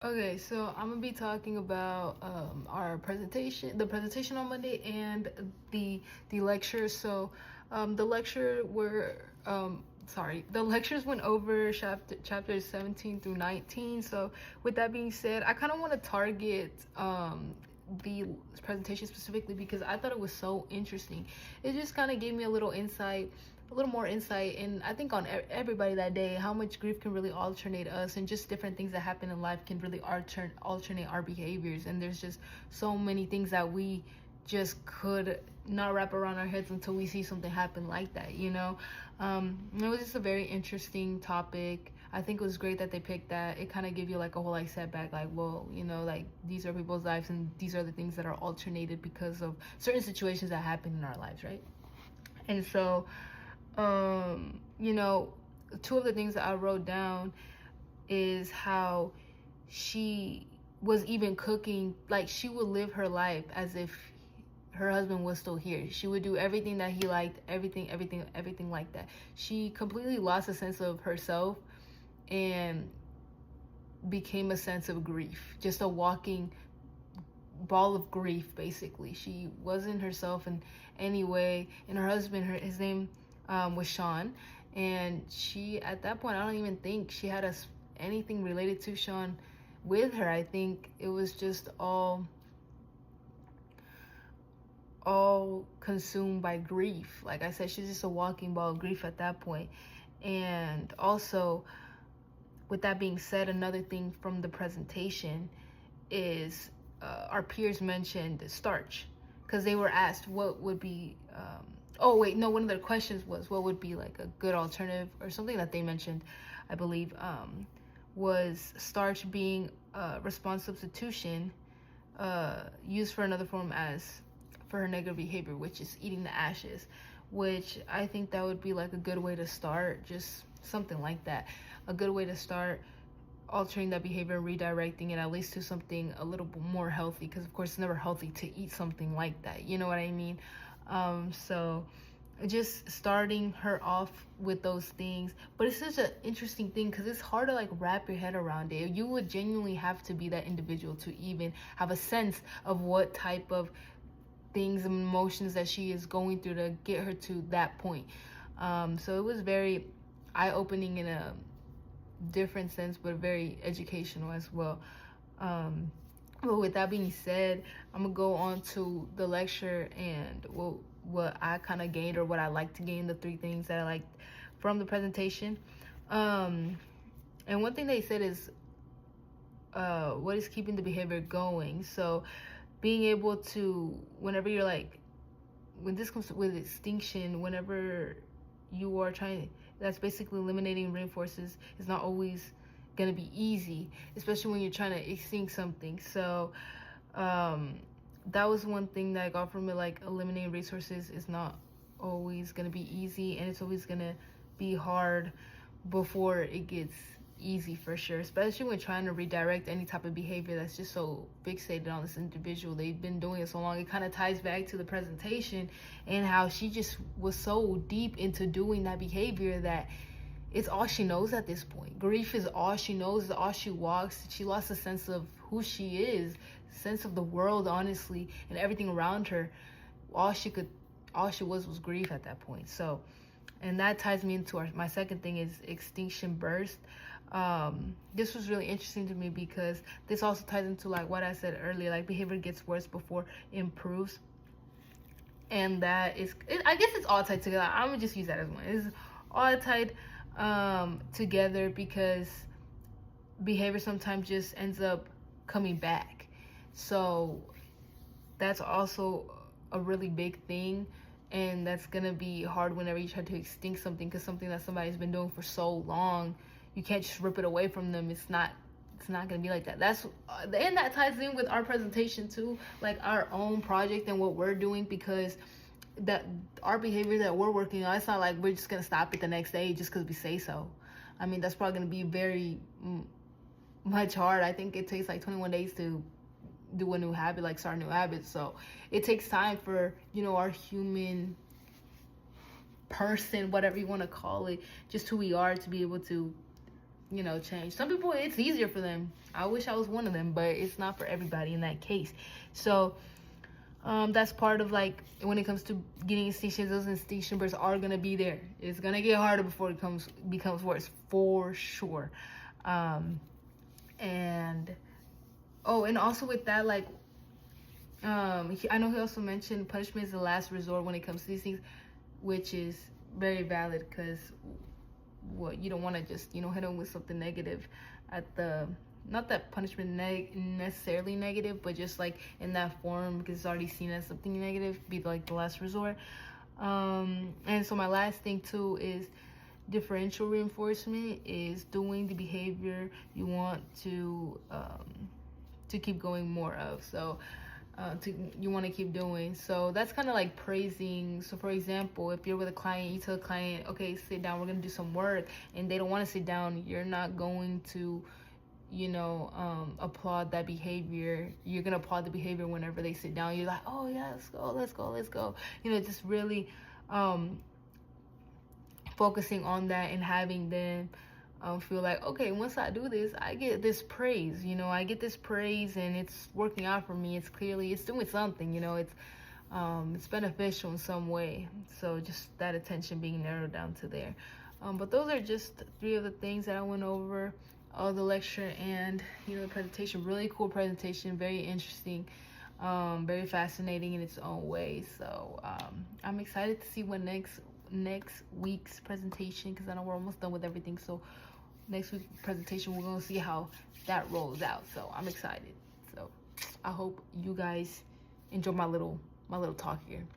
Okay, so I'm gonna be talking about our the presentation on Monday, and the lecture. So, the lecture were the lectures went over chapters 17 through 19. So, with that being said, I kind of want to target the presentation specifically because I thought it was so interesting. It just kind of gave me a little more insight, and I think on everybody that day, how much grief can really alternate us, and just different things that happen in life can really alternate our behaviors. And there's just so many things that we just could not wrap around our heads until we see something happen like that, you know. It was just a very interesting topic. I think it was great that they picked that. It kind of give you like a whole like setback, like, well, you know, like these are people's lives, and these are the things that are alternated because of certain situations that happen in our lives, right? And so, you know, two of the things that I wrote down is how she was even cooking, like she would live her life as if her husband was still here. She would do everything that he liked, everything like that. She completely lost a sense of herself and became a sense of grief, just a walking ball of grief, basically. She wasn't herself in any way. And her husband, his name was Sean, and she, at that point, I don't even think she had anything related to Sean with her. I think it was just all consumed by grief. Like I said, she's just a walking ball of grief at that point. And also, with that being said, another thing from the presentation is our peers mentioned starch, because they were asked what would be oh wait, no, one of their questions was what would be like a good alternative, or something that they mentioned, I believe, was starch being a response substitution used for another form as for her negative behavior, which is eating the ashes, which I think that would be like a good way to start, just something like that, a good way to start altering that behavior and redirecting it at least to something a little bit more healthy, because of course it's never healthy to eat something like that, you know what I mean? So just starting her off with those things. But it's such an interesting thing because it's hard to like wrap your head around it. You would genuinely have to be that individual to even have a sense of what type of things and emotions that she is going through to get her to that point. So it was very eye-opening in a different sense, but very educational as well. But with that being said, I'm gonna go on to the lecture and what I kind of gained, or what I like to gain, the three things that I liked from the presentation. And one thing they said is what is keeping the behavior going. So being able to, whenever you're like, when this comes with extinction, whenever you are trying, that's basically eliminating rainforests, is not always gonna be easy, especially when you're trying to extinct something. So that was one thing that I got from it, like eliminating resources is not always gonna be easy, and it's always gonna be hard before it gets easy, for sure, especially when trying to redirect any type of behavior that's just so fixated on this individual. They've been doing it so long. It kind of ties back to the presentation and how she just was so deep into doing that behavior that it's all she knows at this point. Grief is all she knows, all she walks. She lost a sense of who she is, sense of the world, honestly, and everything around her. All she was grief at that point. So, and that ties me into my second thing is extinction burst. This was really interesting to me because this also ties into like what I said earlier, like behavior gets worse before it improves. And that is, I guess it's all tied together. I'm gonna just use that as one. It's all tied together because behavior sometimes just ends up coming back. So that's also a really big thing, and that's gonna be hard whenever you try to extinct something, because something that somebody's been doing for so long, you can't just rip it away from them. It's not gonna be like that. That's and that ties in with our presentation too, like our own project and what we're doing, because that our behavior that we're working on, it's not like we're just gonna stop it the next day just because we say so. I mean, that's probably gonna be very much hard. I think it takes like 21 days to do a new habit, like start a new habit. So it takes time for, you know, our human person, whatever you want to call it, just who we are, to be able to you know, change. Some people, it's easier for them. I wish I was one of them, but it's not for everybody in that case. So that's part of, like, when it comes to getting instation, those instation bursts are gonna be there. It's gonna get harder before it becomes worse, for sure. And also with that, like, I know he also mentioned punishment is the last resort when it comes to these things, which is very valid, because what you don't want to just, you know, hit them with something negative at the, not that punishment necessarily negative, but just like in that form, because it's already seen as something negative, be like the last resort. And so my last thing too is differential reinforcement, is doing the behavior you want to keep going more of. So you want to keep doing. So that's kind of like praising. So for example, if you're with a client, you tell a client, okay, sit down, we're going to do some work, and they don't want to sit down, you're not going to, you know, applaud that behavior. You're going to applaud the behavior whenever they sit down. You're like, oh yeah, let's go. You know, just really focusing on that and having them feel like, okay, once I do this, I get this praise, you know, I get this praise and it's working out for me. It's doing something, you know, it's beneficial in some way. So just that attention being narrowed down to there. But those are just 3 of the things that I went over, the lecture and, you know, the presentation. Really cool presentation, very interesting, very fascinating in its own way. So I'm excited to see what next week's presentation, because I know we're almost done with everything. So next week's presentation, we're gonna see how that rolls out. So I'm excited. So I hope you guys enjoy my little talk here.